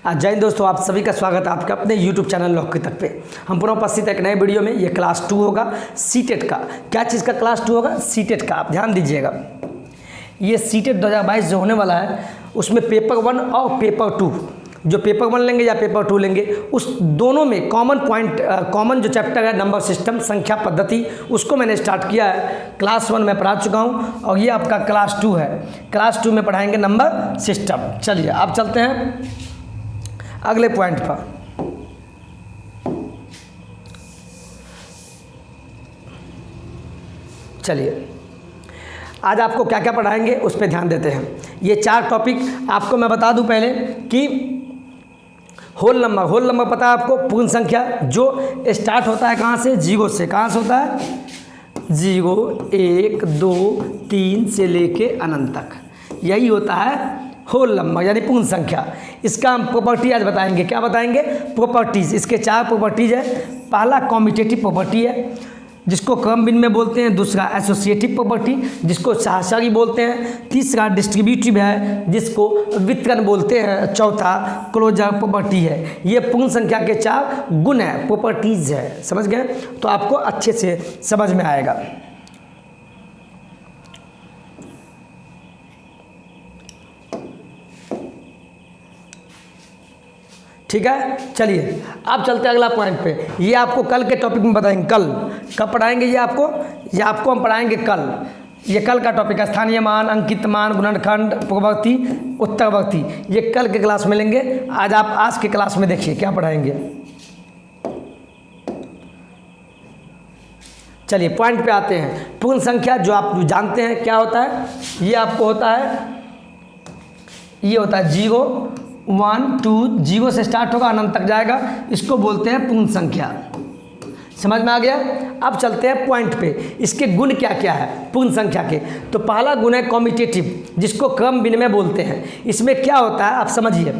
जय हिंद दोस्तों, आप सभी का स्वागत है आपके अपने YouTube चैनल लौकिक तक पे। हम पुनः उपस्थित एक नए वीडियो में। ये क्लास 2 होगा सीटेट का। क्या चीज़ का क्लास 2 होगा? सीटेट का। आप ध्यान दीजिएगा, ये सीटेट 2022 जो होने वाला है उसमें पेपर 1 और पेपर 2, जो पेपर 1 लेंगे या पेपर 2 लेंगे, उस दोनों में कॉमन जो चैप्टर है नंबर सिस्टम, संख्या पद्धति, उसको मैंने स्टार्ट किया है। क्लास 1 में पढ़ा चुका हूँ और ये आपका क्लास 2 है। क्लास 2 में पढ़ाएंगे नंबर सिस्टम। चलिए आप चलते हैं अगले पॉइंट पर। चलिए आज आपको क्या क्या पढ़ाएंगे उस पर ध्यान देते हैं। ये 4 टॉपिक आपको मैं बता दूं पहले कि होल नंबर पता है आपको, पूर्ण संख्या जो स्टार्ट होता है कहाँ से? 0 से। कहाँ से होता है? 0, 1, 2, 3 से लेके अनंत तक, यही होता है होल नंबर यानी पूर्ण संख्या। इसका हम प्रॉपर्टी आज बताएंगे। क्या बताएंगे? प्रॉपर्टीज़। इसके 4 प्रॉपर्टीज़ है। पहला कॉम्यूटेटिव प्रॉपर्टी है जिसको क्रम भिन्न में बोलते हैं। दूसरा एसोसिएटिव प्रॉपर्टी जिसको सहचारी बोलते हैं। तीसरा डिस्ट्रीब्यूटिव है जिसको वितरण बोलते हैं। चौथा क्लोजर प्रॉपर्टी है। ये पूर्ण संख्या के 4 गुण है, प्रॉपर्टीज़ है। समझ गए? तो आपको अच्छे से समझ में आएगा। ठीक है, चलिए आप चलते हैं अगला पॉइंट पे। ये आपको कल के टॉपिक में बताएंगे। कल कब पढ़ाएंगे? ये आपको हम पढ़ाएंगे कल। ये कल का टॉपिक है। स्थानीय मान, अंकित मान, गुणनखंड, पूर्ववर्ती, उत्तरवर्ती, ये कल के क्लास में लेंगे। आज के क्लास में देखिए क्या पढ़ाएंगे। चलिए पॉइंट पे आते हैं। पूर्ण संख्या जो आप जानते हैं क्या होता है, ये आपको होता है, ये होता है 0, 1, 2, 0 से स्टार्ट होगा अनंत तक जाएगा, इसको बोलते हैं पूर्ण संख्या। समझ में आ गया? अब चलते हैं पॉइंट पे। इसके गुण क्या क्या है पूर्ण संख्या के? तो पहला गुण है कॉम्यूटेटिव जिसको क्रम विनिमय बोलते हैं। इसमें क्या होता है आप समझिए।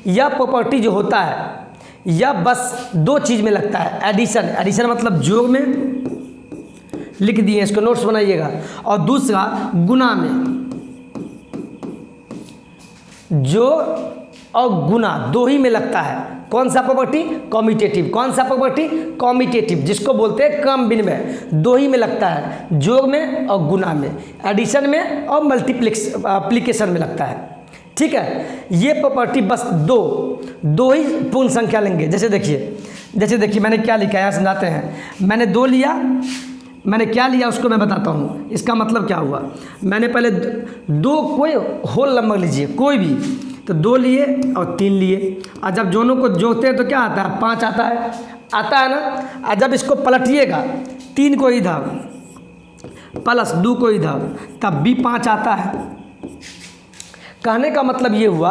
यह प्रॉपर्टी जो होता है यह बस 2 चीज़ में लगता है। एडिशन मतलब जोड़ में, लिख दिए, इसको नोट्स बनाइएगा। और दूसरा गुणा में, जो और गुना 2 ही में लगता है। कौन सा प्रॉपर्टी? कॉम्यूटेटिव। कौन सा प्रॉपर्टी? कॉम्यूटेटिव जिसको बोलते हैं क्रम विनिमय। 2 ही में लगता है, जोड़ में और गुना में, एडिशन में और मल्टीप्लिकेशन में लगता है। ठीक है, ये प्रॉपर्टी बस दो ही पूर्ण संख्या लेंगे। जैसे देखिए मैंने क्या लिखा है, समझाते हैं। मैंने क्या लिया उसको मैं बताता हूँ। इसका मतलब क्या हुआ? मैंने पहले 2 कोई होल नंबर लीजिए, कोई भी, तो 2 लिए और 3 लिए। और जब दोनों को जोड़ते हैं तो क्या आता है? 5 आता है ना। और जब इसको पलटिएगा, 3 को इधर प्लस 2 को इधर, तब भी 5 आता है। कहने का मतलब ये हुआ,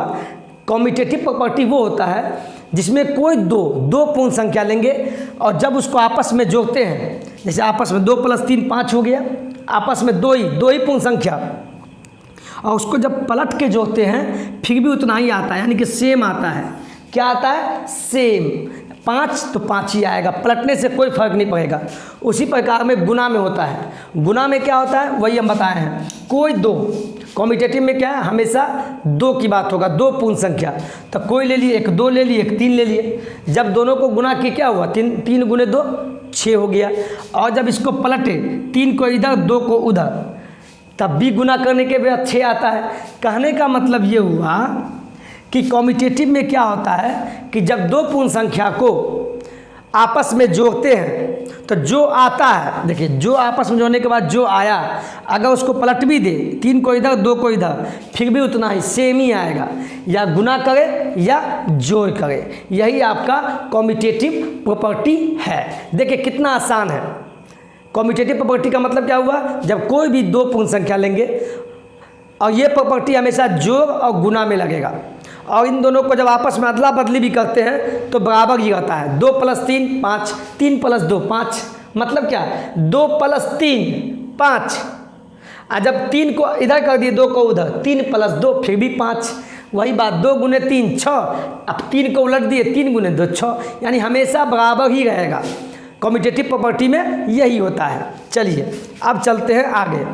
कॉम्यूटेटिव प्रॉपर्टी वो होता है जिसमें कोई दो पूर्ण संख्या लेंगे और जब उसको आपस में जोड़ते हैं, जैसे आपस में 2 + 3 5 हो गया, आपस में दो ही पूर्ण संख्या, और उसको जब पलट के जोड़ते हैं फिर भी उतना ही आता है, यानी कि सेम आता है। क्या आता है? सेम। 5 तो 5 ही आएगा, पलटने से कोई फर्क नहीं पड़ेगा। उसी प्रकार में गुना में होता है। गुना में क्या होता है वही हम बताए हैं। कोई 2, कॉम्यूटेटिव में क्या है? हमेशा 2 की बात होगा, 2 पूर्ण संख्या। तो कोई ले लिए, 1 2 ले लिए, 1 3 ले लिए। जब दोनों को गुना किए क्या हुआ? 3 गुने 2 6 हो गया। और जब इसको पलटे, 3 को इधर 2 को उधर, तब भी गुना करने के बाद 6 आता है। कहने का मतलब ये हुआ कि कॉम्यूटेटिव में क्या होता है कि जब 2 पूर्ण संख्या को आपस में जोड़ते हैं तो जो आता है, देखिए जो आपस में जोड़ने के बाद जो आया, अगर उसको पलट भी दे, 3 को इधर 2 को इधर, फिर भी उतना ही सेम ही आएगा। या गुना करे या जोड़ करे, यही आपका कॉम्यूटेटिव प्रॉपर्टी है। देखिए कितना आसान है। कॉम्यूटेटिव प्रॉपर्टी का मतलब क्या हुआ? जब कोई भी 2 पूर्ण संख्या लेंगे और ये प्रॉपर्टी हमेशा जोड़ और गुना में लगेगा, और इन दोनों को जब आपस में अदला बदली भी करते हैं तो बराबर ही रहता है। 2 + 3 5, 3 + 2 5, मतलब क्या? 2 + 3 5। और जब 3 को इधर कर दिए, 2 को उधर, 3 + 2 फिर भी 5। वही बात, 2 × 3 6। अब 3 को उलट दिए, 3 × 2 6, यानी हमेशा बराबर ही रहेगा। कॉम्यूटेटिव प्रॉपर्टी में यही होता है। चलिए अब चलते हैं आगे।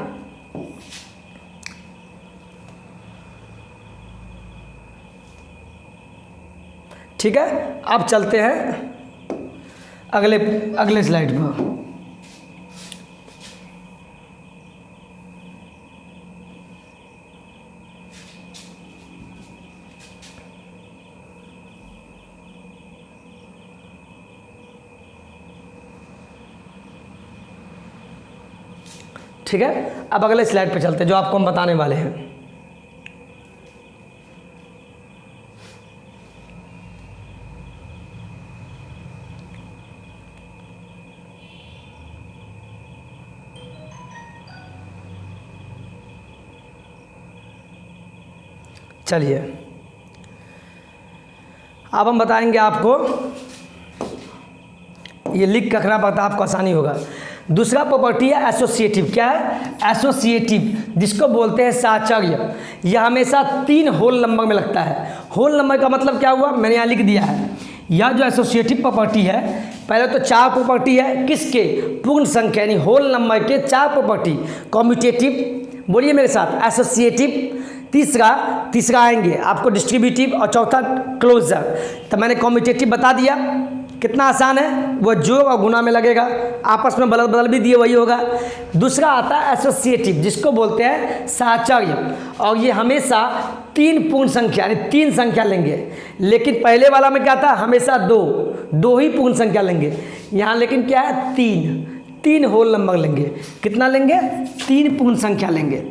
ठीक है, अब चलते हैं अगले स्लाइड पर। ठीक है, अब अगले स्लाइड पे चलते हैं जो आपको हम बताने वाले हैं। चलिए, अब हम बताएंगे आपको, ये लिख के रखना पड़ता, आपको आसानी होगा। दूसरा प्रॉपर्टी है एसोसिएटिव। क्या है? एसोसिएटिव, जिसको बोलते हैं साहचर्य। यह हमेशा 3 होल नंबर में लगता है। होल नंबर का मतलब क्या हुआ, मैंने यहाँ लिख दिया है। यह जो एसोसिएटिव प्रॉपर्टी है, पहले तो 4 प्रॉपर्टी है किसके, पूर्ण संख्या यानी होल नंबर के 4 प्रॉपर्टी। कॉम्यूटेटिव, बोलिए मेरे साथ, एसोसिएटिव, तीसरा आएंगे आपको डिस्ट्रीब्यूटिव, और चौथा क्लोजर। तो मैंने कॉम्यूटेटिव बता दिया, कितना आसान है, वो जोड़ और गुना में लगेगा, आपस में बदल भी दिए वही होगा। दूसरा आता है एसोसिएटिव, जिसको बोलते हैं साहचर्य, और ये हमेशा 3 पूर्ण संख्या यानी 3 संख्या लेंगे। लेकिन पहले वाला में क्या था, हमेशा 2 ही पूर्ण संख्या लेंगे। यहाँ लेकिन क्या है, 3 होल नंबर लेंगे। कितना लेंगे, 3 पूर्ण संख्या लेंगे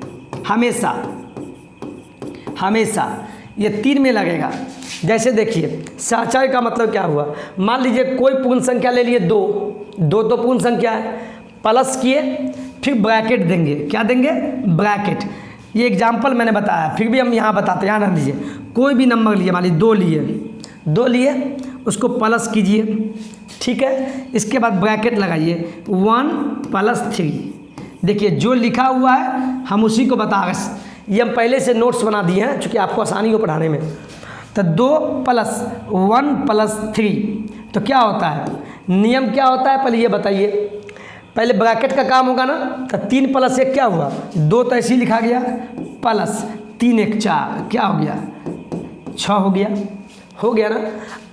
हमेशा ये 3 में लगेगा। जैसे देखिए, साहचर्य का मतलब क्या हुआ, मान लीजिए कोई पूर्ण संख्या ले लिए 2 तो पूर्ण संख्या है, प्लस किए, फिर ब्रैकेट देंगे। क्या देंगे, ब्रैकेट। ये एग्जाम्पल मैंने बताया, फिर भी हम यहाँ बताते हैं, ध्यान दीजिए। कोई भी नंबर लिए, मान लीजिए 2 लिए, उसको प्लस कीजिए, ठीक है। इसके बाद ब्रैकेट लगाइए, 1 + 3। देखिए जो लिखा हुआ है हम उसी को बता रहे, ये हम पहले से नोट्स बना दिए हैं चूँकि आपको आसानी हो पढ़ाने में। तो 2 + 1 + 3, तो क्या होता है, नियम क्या होता है पहले ये बताइए। पहले ब्रैकेट का काम होगा ना, तो 3 + 1 क्या हुआ, 2 तो ऐसे ही लिखा गया, प्लस 3 × 1 = 4, क्या हो गया, 6 हो गया ना।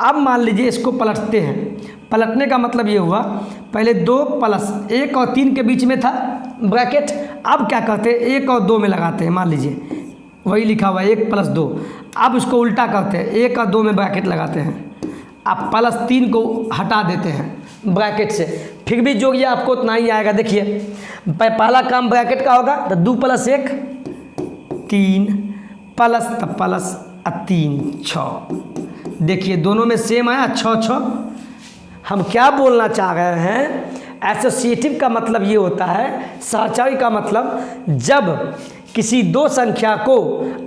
अब मान लीजिए इसको पलटते हैं, पलटने का मतलब ये हुआ, पहले 2 + 1 और 3 के बीच में था ब्रैकेट, अब क्या करते हैं 1 और 2 में लगाते हैं। मान लीजिए वही लिखा हुआ है 1 + 2, अब इसको उल्टा करते हैं, 1 और 2 में ब्रैकेट लगाते हैं, अब +3 को हटा देते हैं ब्रैकेट से, फिर भी जो ये आपको उतना ही आएगा। देखिए पहला काम ब्रैकेट का होगा, तो 2 + 1 3 प्लस 3 6। देखिए दोनों में सेम आया, 6। हम क्या बोलना चाह रहे हैं, एसोसिएटिव का मतलब ये होता है, साहचर्य का मतलब जब किसी 2 संख्या को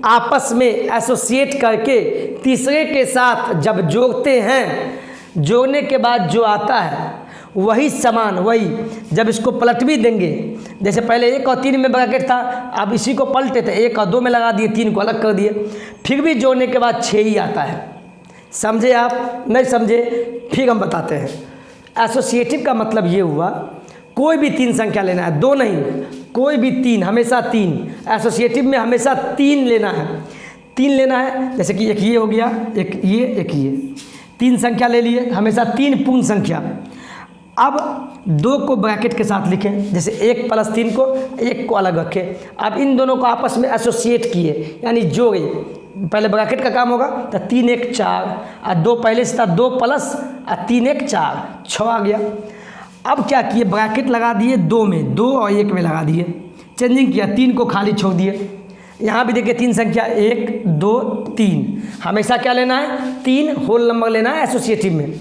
आपस में एसोसिएट करके तीसरे के साथ जब जोड़ते हैं, जोड़ने के बाद जो आता है वही समान, वही जब इसको पलट भी देंगे, जैसे पहले 1 और 3 में ब्रैकेट था, अब इसी को पलटे थे, 1 और 2 में लगा दिए, 3 को अलग कर दिए, फिर भी जोड़ने के बाद 6 ही आता है। समझे आप, नहीं समझे, फिर हम बताते हैं। एसोसिएटिव का मतलब ये हुआ, कोई भी 3 संख्या लेना है, 2 नहीं, कोई भी 3, हमेशा 3। एसोसिएटिव में हमेशा 3 लेना है, 3 लेना है। जैसे कि एक ये हो गया, एक ये 3 संख्या ले लिए, हमेशा 3 पूर्ण संख्या। अब 2 को ब्रैकेट के साथ लिखें, जैसे 1 + 3 को 1 को अलग रखें। अब इन दोनों को आपस में एसोसिएट किए यानी जोड़े, पहले ब्रैकेट का काम होगा, तो 3 × 1 = 4, और 2 पहले से था, 2 + 3 × 1 = 4, 6 आ गया। अब क्या किए, ब्रैकेट लगा दिए 2 में, 2 और 1 में लगा दिए, चेंजिंग किया, 3 को खाली छोड़ दिए। यहाँ भी देखिए 3 संख्या, 1 2 3, हमेशा क्या लेना है, 3 होल नंबर लेना है एसोसिएटिव में।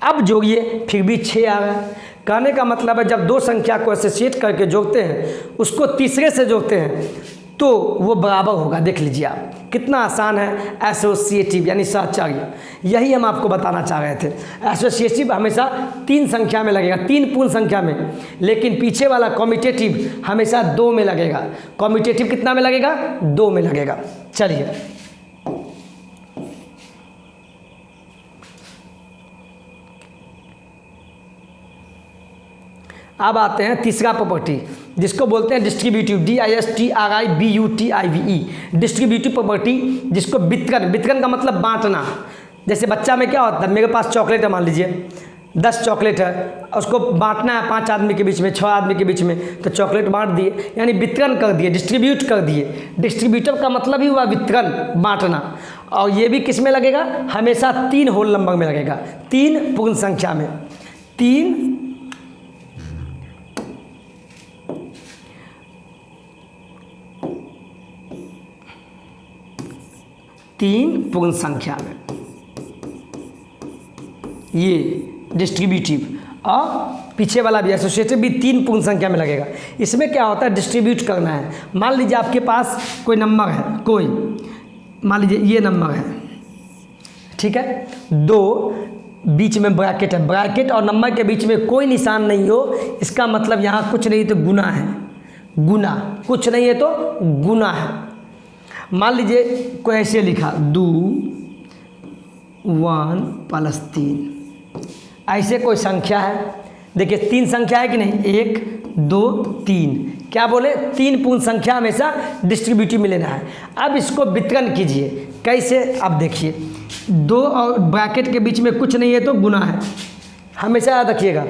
अब जोड़िए, फिर भी 6 आ गया। कहने का मतलब है जब 2 संख्या को एसोसिएट करके जोड़ते हैं, उसको तीसरे से जोड़ते हैं, तो वो बराबर होगा। देख लीजिए आप, कितना आसान है एसोसिएटिव यानी साहचर्य। यही हम आपको बताना चाह रहे थे। एसोसिएटिव हमेशा 3 संख्या में लगेगा, 3 पूर्ण संख्या में, लेकिन पीछे वाला कॉम्यूटेटिव हमेशा 2 में लगेगा। कॉम्यूटेटिव कितना में लगेगा, 2 में लगेगा। चलिए अब आते हैं तीसरा प्रॉपर्टी, जिसको बोलते हैं डिस्ट्रीब्यूटिव, DISTRIBUTIVE, डिस्ट्रीब्यूटिव प्रॉपर्टी, जिसको वितरण का मतलब बांटना, जैसे बच्चा में क्या होता है, मेरे पास चॉकलेट है, मान लीजिए 10 चॉकलेट है, उसको बांटना है 5 आदमी के बीच में, 6 आदमी के बीच में, तो चॉकलेट बांट दिए, यानी वितरण कर दिए, डिस्ट्रीब्यूट कर दिए। डिस्ट्रीब्यूटर का मतलब ही हुआ वितरण, बांटना। और ये भी किस में लगेगा, हमेशा 3 होल नंबर में लगेगा, 3 पूर्ण संख्या में, 3 पूर्ण संख्या में, ये डिस्ट्रीब्यूटिव। और पीछे वाला भी एसोसिएटिव भी 3 पूर्ण संख्या में लगेगा। इसमें क्या होता है, डिस्ट्रीब्यूट करना है। मान लीजिए आपके पास कोई नंबर है, कोई मान लीजिए ये नंबर है, ठीक है, 2 बीच में ब्रैकेट है, ब्रैकेट और नंबर के बीच में कोई निशान नहीं हो, इसका मतलब यहाँ कुछ नहीं तो गुना है, गुना, कुछ नहीं है तो गुना है। मान लीजिए कोई ऐसे लिखा 2 1 + 3, ऐसे कोई संख्या है, देखिए 3 संख्या है कि नहीं, 1 2 3, क्या बोले, 3 पूर्ण संख्या हमेशा डिस्ट्रीब्यूटिव में लेना है। अब इसको वितरण कीजिए, कैसे, अब देखिए 2 और ब्रैकेट के बीच में कुछ नहीं है तो गुना है, हमेशा याद रखिएगा।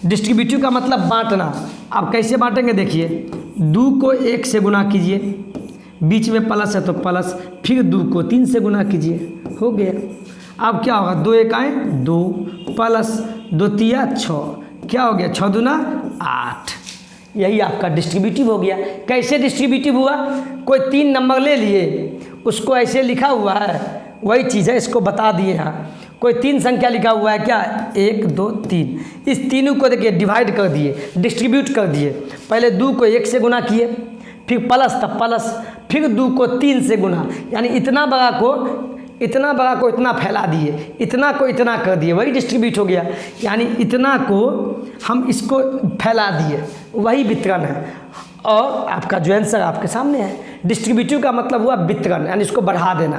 डिस्ट्रीब्यूटिव का मतलब बांटना। अब कैसे बांटेंगे, देखिए 2 को 1 से गुना कीजिए, बीच में प्लस है तो प्लस, फिर 2 को 3 से गुना कीजिए, हो गया। अब क्या होगा, 2 1 आए 2 प्लस 2 3 6, क्या हो गया, 6 दूना 8। यही आपका डिस्ट्रीब्यूटिव हो गया। कैसे डिस्ट्रीब्यूटिव हुआ, कोई 3 नंबर ले लिए, उसको ऐसे लिखा हुआ है, वही चीज़ है, इसको बता दिए यहाँ। कोई 3 संख्या लिखा हुआ है, क्या, 1 2 3, इस तीनों को देखिए डिवाइड कर दिए, डिस्ट्रीब्यूट कर दिए। पहले 2 को 1 से गुना किए, फिर प्लस तब प्लस, फिर 2 को 3 से गुना, यानी इतना बड़ा को इतना फैला दिए, इतना को इतना कर दिए, वही डिस्ट्रीब्यूट हो गया। यानी इतना को हम इसको फैला दिए, वही वितरण है। और आपका जो आंसर आपके सामने है, डिस्ट्रीब्यूटिव का मतलब हुआ वितरण, यानी इसको बढ़ा देना।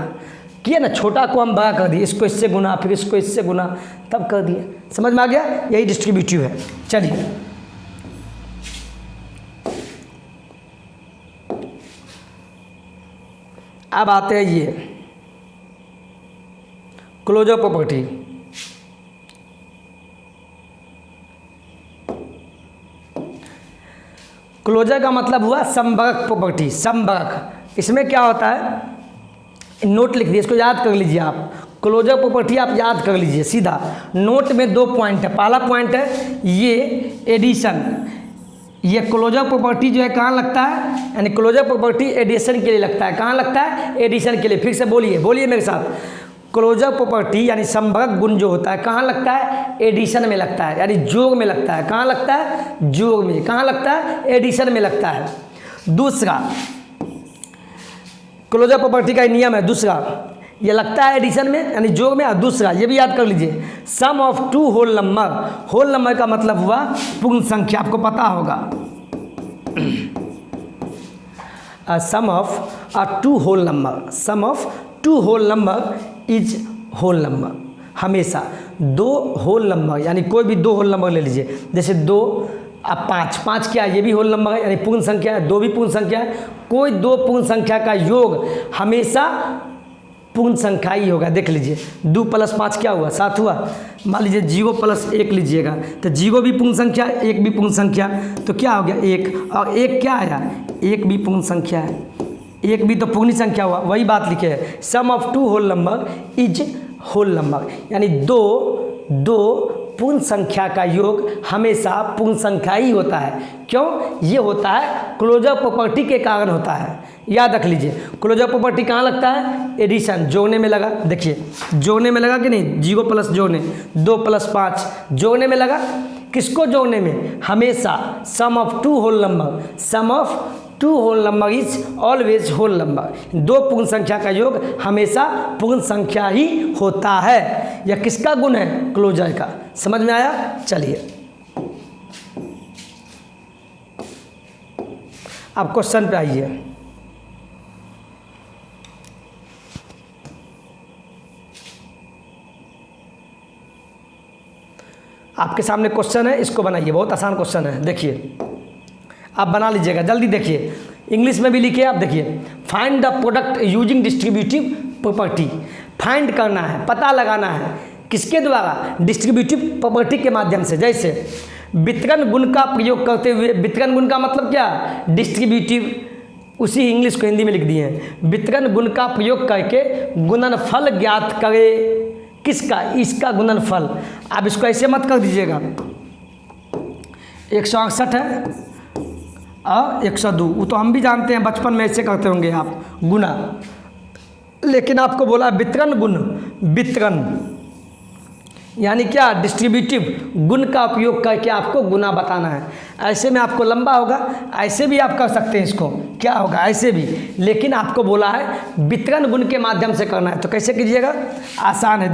किया ना, छोटा को हम बड़ा कर दिए, इसको इससे गुना, फिर इसको इससे गुना, तब कर दिए। समझ में आ गया, यही डिस्ट्रीब्यूटिव है। चलिए अब आते हैं ये क्लोजर प्रॉपर्टी। क्लोजर का मतलब हुआ समवर्ग प्रॉपर्टी, समवर्ग। इसमें क्या होता है, नोट लिख दिए, इसको याद कर लीजिए आप। क्लोजर प्रॉपर्टी आप याद कर लीजिए सीधा। नोट में 2 पॉइंट है। पहला पॉइंट है ये एडिशन, ये क्लोजर प्रॉपर्टी जो है कहाँ लगता है, यानी क्लोजर प्रॉपर्टी एडिशन के लिए लगता है। कहाँ लगता है, एडिशन के लिए। फिर से बोलिए मेरे साथ, क्लोजर प्रॉपर्टी यानी समवर्ग गुण जो होता है कहाँ लगता है, एडिशन में लगता है, यानी जोड़ में लगता है। कहाँ लगता है, जोड़ में। कहाँ लगता है, एडिशन में लगता है। दूसरा क्लोजर प्रॉपर्टी का नियम है, दूसरा ये लगता है एडिशन में यानी जोड़ में। और दूसरा ये भी याद कर लीजिए, sum of 2 whole number. Whole number का मतलब हुआ पूर्ण संख्या, आपको पता होगा। Sum of 2 whole number, sum of 2 whole number is whole number. हमेशा 2 होल नंबर, यानी कोई भी 2 होल नंबर ले लीजिए, जैसे 2 अब 5 क्या है, ये भी होल नंबर है, यानी पूर्ण संख्या है। 2 भी पूर्ण संख्या है। कोई 2 पूर्ण संख्या का योग हमेशा पूर्ण संख्या ही होगा। देख लीजिए 2 + 5 क्या हुआ, 7 हुआ। मान लीजिए 0 + 1 लीजिएगा, तो 0 भी पूर्ण संख्या, 1 भी पूर्ण संख्या, तो क्या हो गया 1। और 1 क्या आया, 1 भी पूर्ण संख्या है, 1 भी तो पूर्ण संख्या हुआ। वही बात लिखे है, sum of 2 whole number is whole number, यानी 2 पूर्ण संख्या का योग हमेशा पूर्ण संख्या ही होता है। क्यों, ये होता है क्लोजर प्रॉपर्टी के कारण होता है। याद रख लीजिए, क्लोजर प्रॉपर्टी कहाँ लगता है, एडिशन, जोड़ने में लगा। देखिए जोड़ने में लगा कि नहीं, 0 + जोड़ने, 2 + 5 जोड़ने में लगा। किसको जोड़ने में, हमेशा sum of 2 whole number, sum of 2 whole number is always whole number. 2 पूर्ण संख्या का योग हमेशा पूर्ण संख्या ही होता है। यह किसका गुण है, क्लोजर का। समझ में आया, चलिए अब क्वेश्चन पे आइए। आपके सामने क्वेश्चन है, इसको बनाइए, बहुत आसान क्वेश्चन है। देखिए आप बना लीजिएगा, जल्दी देखिए, इंग्लिश में भी लिखिए आप। देखिए, find the product using distributive property. Find करना है, पता लगाना है। किसके द्वारा? डिस्ट्रीब्यूटिव प्रॉपर्टी के माध्यम से। जैसे वितरण गुण का प्रयोग करते हुए, वितरण गुण का मतलब क्या? डिस्ट्रीब्यूटिव, उसी इंग्लिश को हिंदी में लिख दिए हैं। वितरण गुण का प्रयोग करके गुणनफल ज्ञात करें। किसका? इसका गुणनफल। आप इसको ऐसे मत कर दीजिएगा, 168 है और 102, वो तो हम भी जानते हैं, बचपन में ऐसे करते होंगे आप गुना। लेकिन आपको बोला वितरण गुण, वितरण यानी क्या? डिस्ट्रीब्यूटिव गुण का उपयोग करके आपको गुना बताना है। ऐसे में आपको लंबा होगा, ऐसे भी आप कर सकते हैं इसको, क्या होगा? ऐसे भी। लेकिन आपको बोला है वितरण गुण के माध्यम से करना है, तो कैसे कीजिएगा? आसान है।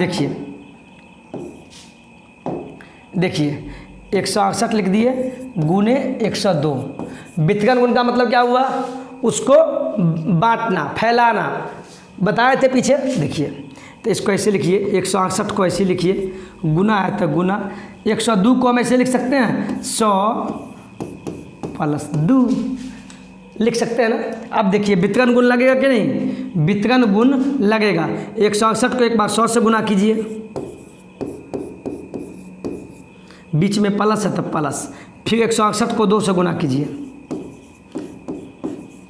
देखिए 168 लिख दिए गुने 102। वितरण गुण का मतलब क्या हुआ? उसको बांटना, फैलाना, बताए थे पीछे। देखिए तो इसको ऐसे लिखिए, 168 को ऐसे लिखिए, गुना है तो गुना। 102 को हम ऐसे लिख सकते हैं 100 + 2 लिख सकते हैं ना। अब देखिए वितरण गुण लगेगा कि नहीं? वितरण गुण लगेगा। 168 को एक बार 100 से गुना कीजिए, बीच में प्लस है तो प्लस, फिर 168 को 2 से गुना कीजिए।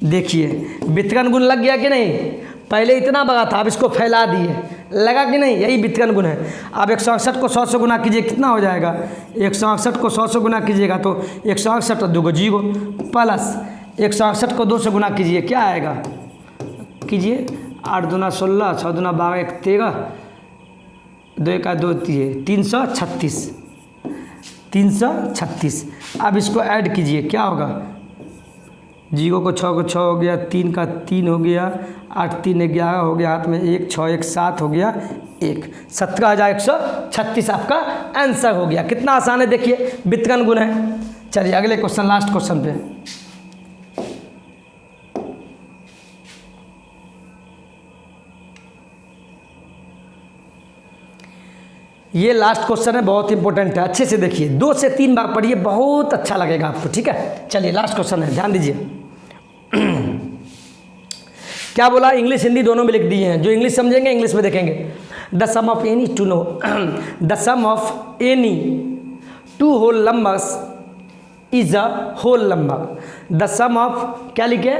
देखिए वितरण गुण लग गया कि नहीं? पहले इतना बड़ा था, अब इसको फैला दिए, लगा कि नहीं? यही वितरण गुण है। अब 168 को 100 से गुना कीजिए, कितना हो जाएगा? 168 को 100 से गुना कीजिएगा तो 168 और 2 को 0 प्लस 168 को 2 से गुना कीजिए, क्या आएगा? कीजिए 8 दूना 16, 6 दूना 12, 1 13, 2 1 2 336, 336। अब इसको ऐड कीजिए, क्या होगा? 0 को 6 को 6 हो गया, 3 का 3 हो गया, 8 3 11 हो गया, हाथ में 1 6 1 7 हो गया, 1 17,136 आपका आंसर हो गया। कितना आसान है देखिए, वितरण गुण है। चलिए अगले क्वेश्चन, लास्ट क्वेश्चन पे। ये लास्ट क्वेश्चन है, बहुत इंपॉर्टेंट है, अच्छे से देखिए, 2 से 3 बार पढ़िए, बहुत अच्छा लगेगा आपको। ठीक है, चलिए लास्ट क्वेश्चन है, ध्यान दीजिए। क्या बोला? इंग्लिश हिंदी दोनों में लिख दिए हैं, जो इंग्लिश समझेंगे इंग्लिश में देखेंगे। The sum of any two no the sum of any 2 whole numbers is a whole number. The sum of, क्या लिखे?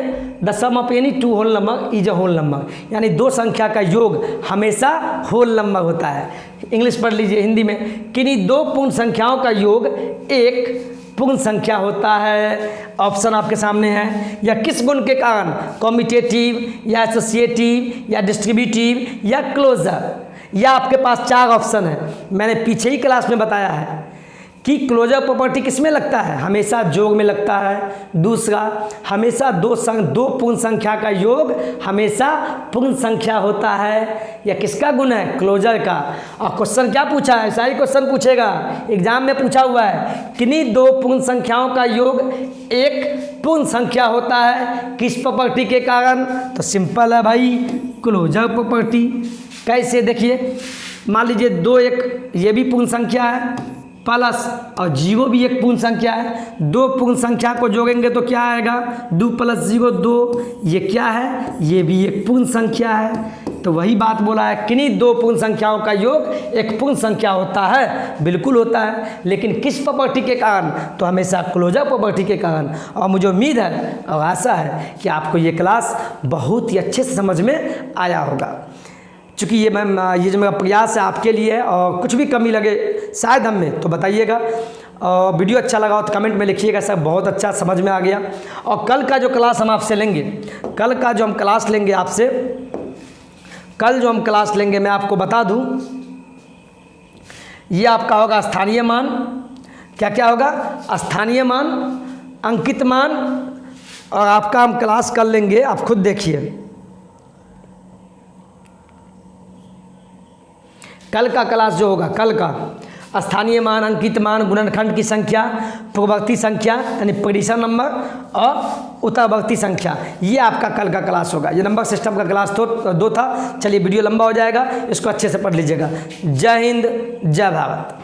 The sum of any 2 whole number is a whole number, यानी 2 संख्या का योग हमेशा होल नंबर होता है। English पढ़ लीजिए हिंदी में, किन्हीं 2 पूर्ण संख्याओं का योग एक पूर्ण संख्या होता है। ऑप्शन आपके सामने है। या किस गुण के कारण? कॉम्यूटेटिव या एसोसिएटिव या डिस्ट्रीब्यूटिव या क्लोजर। या आपके पास 4 ऑप्शन है। मैंने पीछे ही क्लास में बताया है कि क्लोजर प्रॉपर्टी किस में लगता है? हमेशा जोड़ में लगता है। दूसरा, हमेशा 2 पूर्ण संख्या का योग हमेशा पूर्ण संख्या होता है। यह किसका गुण है? क्लोजर का। और क्वेश्चन क्या पूछा है? सारी क्वेश्चन पूछेगा, एग्जाम में पूछा हुआ है, किन्हीं 2 पूर्ण संख्याओं का योग एक पूर्ण संख्या होता है, किस प्रॉपर्टी के कारण? तो सिंपल है भाई, क्लोजर प्रॉपर्टी। कैसे? देखिए, मान लीजिए 2 1 ये भी पूर्ण संख्या है, प्लस और 0 भी एक पूर्ण संख्या है। 2 पूर्ण संख्या को जोड़ेंगे तो क्या आएगा? 2 + 0 2। ये क्या है? ये भी एक पूर्ण संख्या है। तो वही बात बोला है, किन्हीं 2 पूर्ण संख्याओं का योग एक पूर्ण संख्या होता है। बिल्कुल होता है, लेकिन किस प्रॉपर्टी के कारण? तो हमेशा क्लोजर प्रॉपर्टी के कारण। और मुझे उम्मीद है और आशा है कि आपको ये क्लास बहुत ही अच्छे से समझ में आया होगा। चूँकि ये जो मेरा प्रयास है आपके लिए है, और कुछ भी कमी लगे शायद हम में तो बताइएगा। और वीडियो अच्छा लगा हो तो कमेंट में लिखिएगा सर बहुत अच्छा समझ में आ गया। और कल का जो क्लास हम आपसे लेंगे, कल का जो हम क्लास लेंगे आपसे, कल जो हम क्लास लेंगे मैं आपको बता दूं, ये आपका होगा स्थानीय मान। क्या क्या होगा? स्थानीय मान, अंकित मान, और आपका हम क्लास कर लेंगे, आप खुद देखिए। कल का क्लास जो होगा, कल का स्थानीय मान, अंकित मान, गुणनखंड की संख्या, पूर्ववर्ती संख्या यानी पोजीशन नंबर, और उत्तरवर्ती संख्या, ये आपका कल का क्लास होगा। ये नंबर सिस्टम का क्लास तो 2 था। चलिए वीडियो लंबा हो जाएगा, इसको अच्छे से पढ़ लीजिएगा। जय हिंद, जय भारत।